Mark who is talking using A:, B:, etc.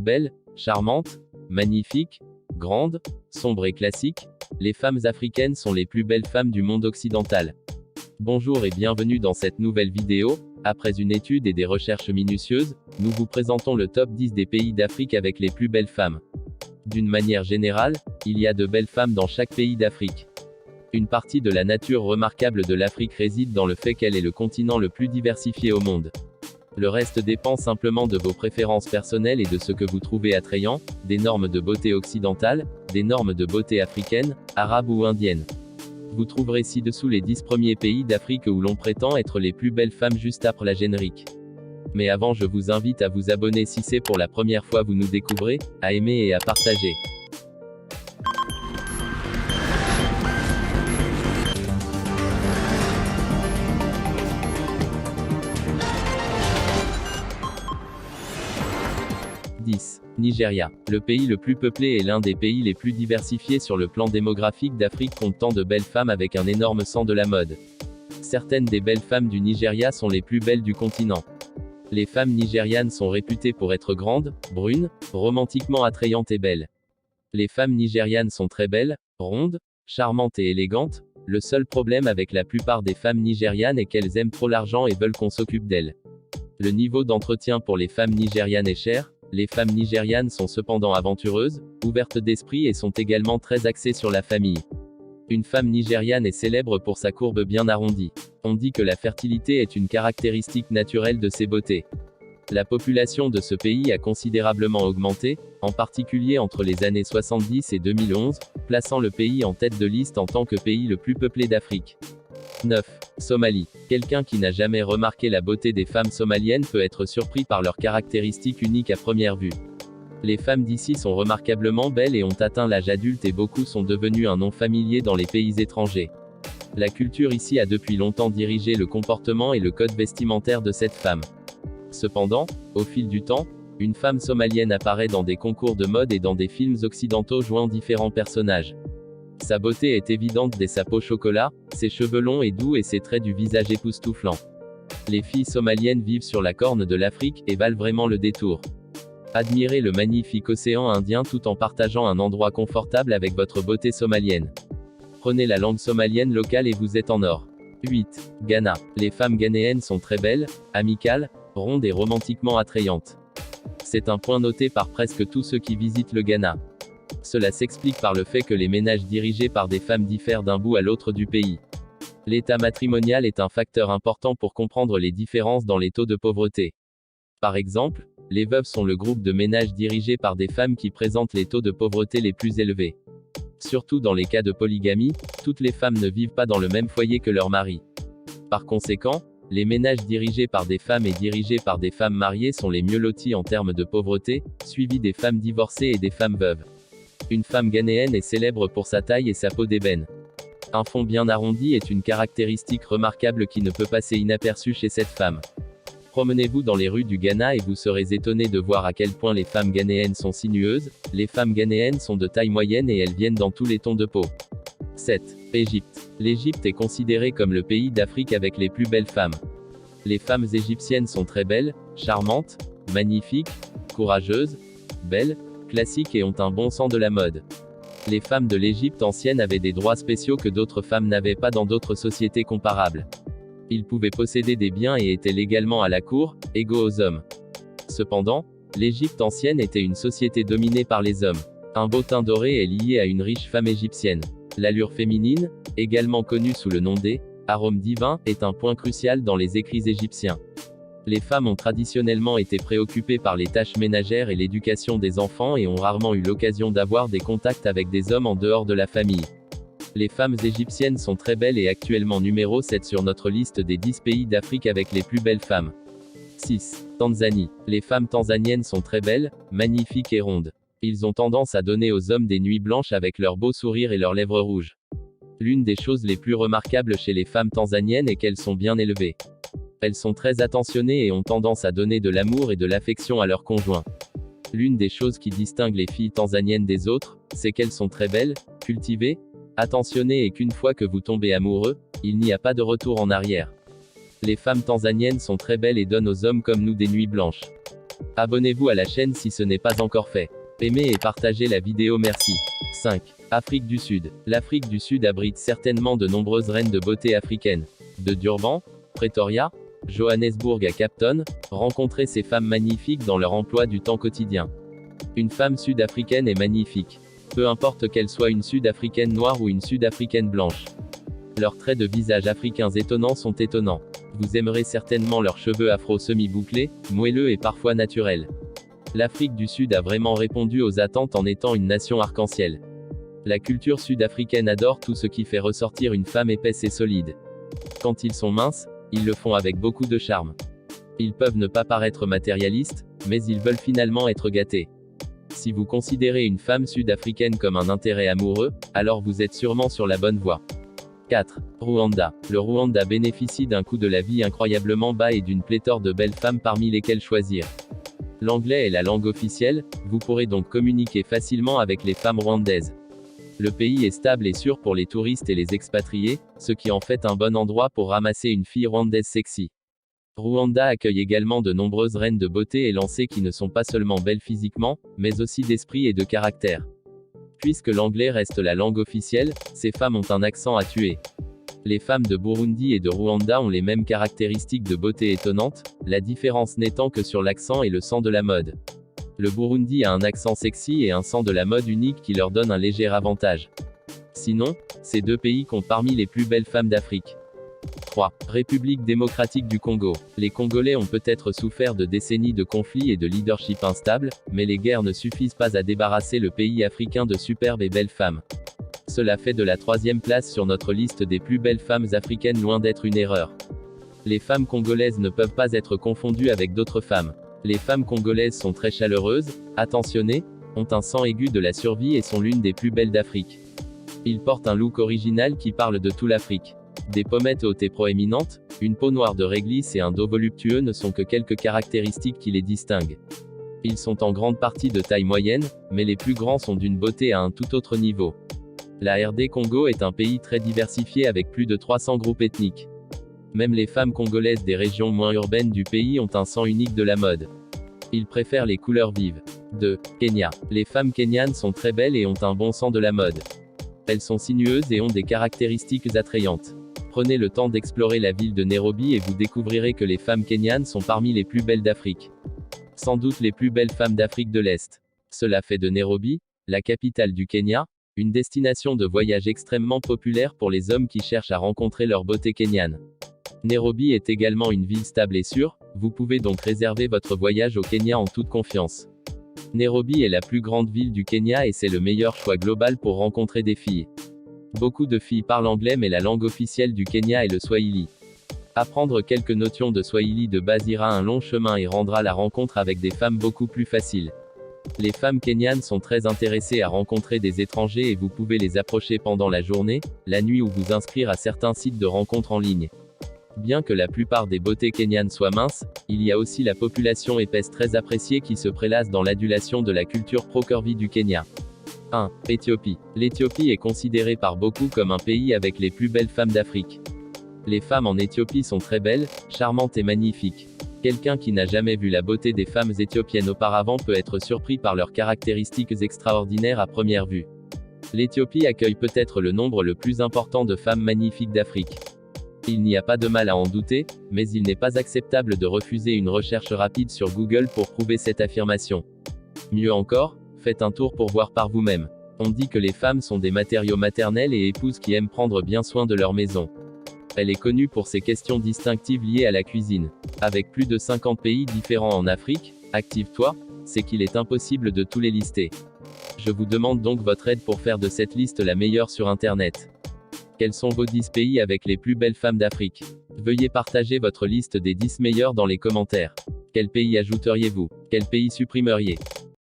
A: Belles, charmantes, magnifiques, grandes, sombres et classiques, les femmes africaines sont les plus belles femmes du monde occidental. Bonjour et bienvenue dans cette nouvelle vidéo. Après une étude et des recherches minutieuses, nous vous présentons le top 10 des pays d'Afrique avec les plus belles femmes. D'une manière générale, il y a de belles femmes dans chaque pays d'Afrique. Une partie de la nature remarquable de l'Afrique réside dans le fait qu'elle est le continent le plus diversifié au monde. Le reste dépend simplement de vos préférences personnelles et de ce que vous trouvez attrayant, des normes de beauté occidentales, des normes de beauté africaines, arabes ou indiennes. Vous trouverez ci-dessous les 10 premiers pays d'Afrique où l'on prétend être les plus belles femmes juste après la générique. Mais avant, je vous invite à vous abonner si c'est pour la première fois vous nous découvrez, à aimer et à partager. Nigeria. Le pays le plus peuplé et l'un des pays les plus diversifiés sur le plan démographique d'Afrique compte tant de belles femmes avec un énorme sens de la mode. Certaines des belles femmes du Nigeria sont les plus belles du continent. Les femmes nigérianes sont réputées pour être grandes, brunes, romantiquement attrayantes et belles. Les femmes nigérianes sont très belles, rondes, charmantes et élégantes. Le seul problème avec la plupart des femmes nigérianes est qu'elles aiment trop l'argent et veulent qu'on s'occupe d'elles. Le niveau d'entretien pour les femmes nigérianes est cher. Les femmes nigérianes sont cependant aventureuses, ouvertes d'esprit et sont également très axées sur la famille. Une femme nigériane est célèbre pour sa courbe bien arrondie. On dit que la fertilité est une caractéristique naturelle de ses beautés. La population de ce pays a considérablement augmenté, en particulier entre les années 70 et 2011, plaçant le pays en tête de liste en tant que pays le plus peuplé d'Afrique. 9. Somalie. Quelqu'un qui n'a jamais remarqué la beauté des femmes somaliennes peut être surpris par leurs caractéristiques uniques à première vue. Les femmes d'ici sont remarquablement belles et ont atteint l'âge adulte et beaucoup sont devenues un nom familier dans les pays étrangers. La culture ici a depuis longtemps dirigé le comportement et le code vestimentaire de cette femme. Cependant, au fil du temps, une femme somalienne apparaît dans des concours de mode et dans des films occidentaux jouant différents personnages. Sa beauté est évidente dès sa peau chocolat, ses cheveux longs et doux et ses traits du visage époustouflants. Les filles somaliennes vivent sur la corne de l'Afrique et valent vraiment le détour. Admirez le magnifique océan Indien tout en partageant un endroit confortable avec votre beauté somalienne. Prenez la langue somalienne locale et vous êtes en or. 8. Ghana. Les femmes ghanéennes sont très belles, amicales, rondes et romantiquement attrayantes. C'est un point noté par presque tous ceux qui visitent le Ghana. Cela s'explique par le fait que les ménages dirigés par des femmes diffèrent d'un bout à l'autre du pays. L'état matrimonial est un facteur important pour comprendre les différences dans les taux de pauvreté. Par exemple, les veuves sont le groupe de ménages dirigés par des femmes qui présentent les taux de pauvreté les plus élevés. Surtout dans les cas de polygamie, toutes les femmes ne vivent pas dans le même foyer que leur mari. Par conséquent, les ménages dirigés par des femmes et dirigés par des femmes mariées sont les mieux lotis en termes de pauvreté, suivis des femmes divorcées et des femmes veuves. Une femme ghanéenne est célèbre pour sa taille et sa peau d'ébène. Un fond bien arrondi est une caractéristique remarquable qui ne peut passer inaperçue chez cette femme. Promenez-vous dans les rues du Ghana et vous serez étonné de voir à quel point les femmes ghanéennes sont sinueuses. Les femmes ghanéennes sont de taille moyenne et elles viennent dans tous les tons de peau. 7. Égypte. L'Égypte est considérée comme le pays d'Afrique avec les plus belles femmes. Les femmes égyptiennes sont très belles, charmantes, magnifiques, courageuses, belles, classiques et ont un bon sens de la mode. Les femmes de l'Égypte ancienne avaient des droits spéciaux que d'autres femmes n'avaient pas dans d'autres sociétés comparables. Ils pouvaient posséder des biens et étaient légalement à la cour, égaux aux hommes. Cependant, l'Égypte ancienne était une société dominée par les hommes. Un beau teint doré est lié à une riche femme égyptienne. L'allure féminine, également connue sous le nom d'arôme divin, est un point crucial dans les écrits égyptiens. Les femmes ont traditionnellement été préoccupées par les tâches ménagères et l'éducation des enfants et ont rarement eu l'occasion d'avoir des contacts avec des hommes en dehors de la famille. Les femmes égyptiennes sont très belles et actuellement numéro 7 sur notre liste des 10 pays d'Afrique avec les plus belles femmes. 6. Tanzanie. Les femmes tanzaniennes sont très belles, magnifiques et rondes. Ils ont tendance à donner aux hommes des nuits blanches avec leur beau sourire et leurs lèvres rouges. L'une des choses les plus remarquables chez les femmes tanzaniennes est qu'elles sont bien élevées. Elles sont très attentionnées et ont tendance à donner de l'amour et de l'affection à leurs conjoints. L'une des choses qui distingue les filles tanzaniennes des autres, c'est qu'elles sont très belles, cultivées, attentionnées et qu'une fois que vous tombez amoureux, il n'y a pas de retour en arrière. Les femmes tanzaniennes sont très belles et donnent aux hommes comme nous des nuits blanches. Abonnez-vous à la chaîne si ce n'est pas encore fait. Aimez et partagez la vidéo, merci. 5. Afrique du Sud. L'Afrique du Sud abrite certainement de nombreuses reines de beauté africaines. De Durban, Pretoria, Johannesburg à Cape Town, rencontrez ces femmes magnifiques dans leur emploi du temps quotidien. Une femme sud-africaine est magnifique. Peu importe qu'elle soit une sud-africaine noire ou une sud-africaine blanche. Leurs traits de visage africains étonnants sont étonnants. Vous aimerez certainement leurs cheveux afro semi-bouclés, moelleux et parfois naturels. L'Afrique du Sud a vraiment répondu aux attentes en étant une nation arc-en-ciel. La culture sud-africaine adore tout ce qui fait ressortir une femme épaisse et solide. Quand ils sont minces, ils le font avec beaucoup de charme. Ils peuvent ne pas paraître matérialistes, mais ils veulent finalement être gâtés. Si vous considérez une femme sud-africaine comme un intérêt amoureux, alors vous êtes sûrement sur la bonne voie. 4. Rwanda. Le Rwanda bénéficie d'un coût de la vie incroyablement bas et d'une pléthore de belles femmes parmi lesquelles choisir. L'anglais est la langue officielle, vous pourrez donc communiquer facilement avec les femmes rwandaises. Le pays est stable et sûr pour les touristes et les expatriés, ce qui en fait un bon endroit pour ramasser une fille rwandaise sexy. Rwanda accueille également de nombreuses reines de beauté élancées qui ne sont pas seulement belles physiquement, mais aussi d'esprit et de caractère. Puisque l'anglais reste la langue officielle, ces femmes ont un accent à tuer. Les femmes de Burundi et de Rwanda ont les mêmes caractéristiques de beauté étonnantes, la différence n'étant que sur l'accent et le sens de la mode. Le Burundi a un accent sexy et un sens de la mode unique qui leur donne un léger avantage. Sinon, ces deux pays comptent parmi les plus belles femmes d'Afrique. 3. République démocratique du Congo. Les Congolais ont peut-être souffert de décennies de conflits et de leadership instable, mais les guerres ne suffisent pas à débarrasser le pays africain de superbes et belles femmes. Cela fait de la 3e place sur notre liste des plus belles femmes africaines loin d'être une erreur. Les femmes congolaises ne peuvent pas être confondues avec d'autres femmes. Les femmes congolaises sont très chaleureuses, attentionnées, ont un sens aigu de la survie et sont l'une des plus belles d'Afrique. Ils portent un look original qui parle de toute l'Afrique. Des pommettes hautes et proéminentes, une peau noire de réglisse et un dos voluptueux ne sont que quelques caractéristiques qui les distinguent. Ils sont en grande partie de taille moyenne, mais les plus grands sont d'une beauté à un tout autre niveau. La RD Congo est un pays très diversifié avec plus de 300 groupes ethniques. Même les femmes congolaises des régions moins urbaines du pays ont un sens unique de la mode. Ils préfèrent les couleurs vives. 2. Kenya. Les femmes kenyanes sont très belles et ont un bon sens de la mode. Elles sont sinueuses et ont des caractéristiques attrayantes. Prenez le temps d'explorer la ville de Nairobi et vous découvrirez que les femmes kenyanes sont parmi les plus belles d'Afrique. Sans doute les plus belles femmes d'Afrique de l'Est. Cela fait de Nairobi, la capitale du Kenya, une destination de voyage extrêmement populaire pour les hommes qui cherchent à rencontrer leur beauté kenyane. Nairobi est également une ville stable et sûre, vous pouvez donc réserver votre voyage au Kenya en toute confiance. Nairobi est la plus grande ville du Kenya et c'est le meilleur choix global pour rencontrer des filles. Beaucoup de filles parlent anglais mais la langue officielle du Kenya est le Swahili. Apprendre quelques notions de Swahili de base ira un long chemin et rendra la rencontre avec des femmes beaucoup plus facile. Les femmes kenyanes sont très intéressées à rencontrer des étrangers et vous pouvez les approcher pendant la journée, la nuit ou vous inscrire à certains sites de rencontres en ligne. Bien que la plupart des beautés kenyanes soient minces, il y a aussi la population épaisse très appréciée qui se prélasse dans l'adulation de la culture pro-curvy du Kenya. 1. Éthiopie. L'Éthiopie est considérée par beaucoup comme un pays avec les plus belles femmes d'Afrique. Les femmes en Éthiopie sont très belles, charmantes et magnifiques. Quelqu'un qui n'a jamais vu la beauté des femmes éthiopiennes auparavant peut être surpris par leurs caractéristiques extraordinaires à première vue. L'Éthiopie accueille peut-être le nombre le plus important de femmes magnifiques d'Afrique. Il n'y a pas de mal à en douter, mais il n'est pas acceptable de refuser une recherche rapide sur Google pour prouver cette affirmation. Mieux encore, faites un tour pour voir par vous-même. On dit que les femmes sont des matériaux maternels et épouses qui aiment prendre bien soin de leur maison. Elle est connue pour ses questions distinctives liées à la cuisine. Avec plus de 50 pays différents en Afrique, active-toi, c'est qu'il est impossible de tous les lister. Je vous demande donc votre aide pour faire de cette liste la meilleure sur Internet. Quels sont vos 10 pays avec les plus belles femmes d'Afrique? Veuillez partager votre liste des 10 meilleurs dans les commentaires. Quel pays ajouteriez-vous? Quel pays supprimeriez?